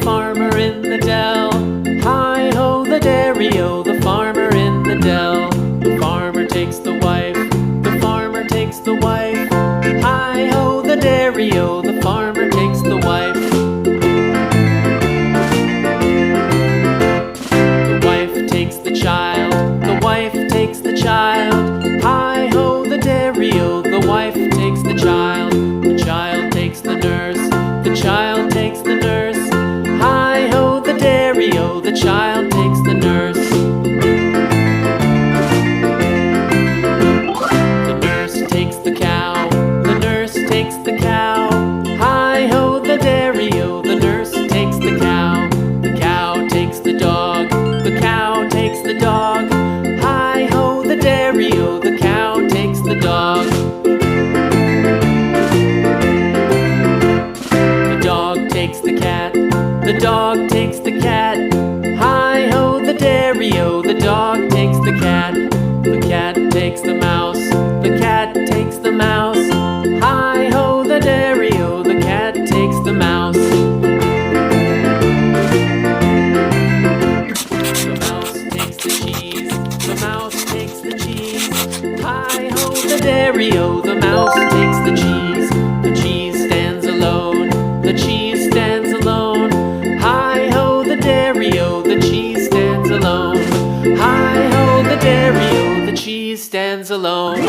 farmer in the dell. Hi-ho, the dairy-o, the farmer in the dell. The farmer takes the wife, the farmer takes the wife. Hi-ho, the dairy-o, the farmer takes the wife. The wife takes the child, the wife takes the child. Hi-ho, the dairy-o, the wife takes the child. The child takes the nurse, the child takes the nurse. Hi-ho, the dairy-o, the child takes the nurse. The nurse takes the cow, the nurse takes the cow. Hi-ho, the dairy-o, the nurse takes the cow. The cow takes the dog, the cow takes the dog. Hi-ho, the dairy-o, the cow takes the dog. The dog takes the cat, the dog takes the cat. Hi-ho, the dairy-o, the dog takes the cat. The cat takes the mouse, the cat takes the mouse. Hi-ho, the dairy-o, the cat takes the mouse. The mouse takes the cheese, the mouse takes the cheese. Hi-ho, the dairy-o, the mouse takes the cheese. The cheese stands alone, the cheese stands alone. Hi-ho, the dairy-o, the cheese stands alone. Hi-ho, the dairy-o, the cheese stands alone.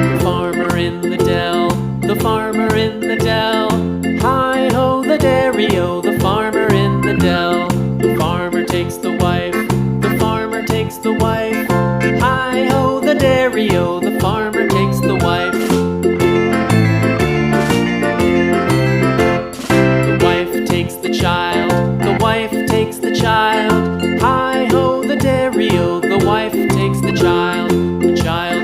The farmer in the dell, the farmer in the dell. Hi-ho, the dairy-o, the farmer in the dell. The farmer takes the wife, the farmer takes the wife. Hi-ho, the dairy-o, the farmer takes the wife. The wife takes the child, the wife takes the child. Hi-ho, the dairy-o, the wife takes the child. The child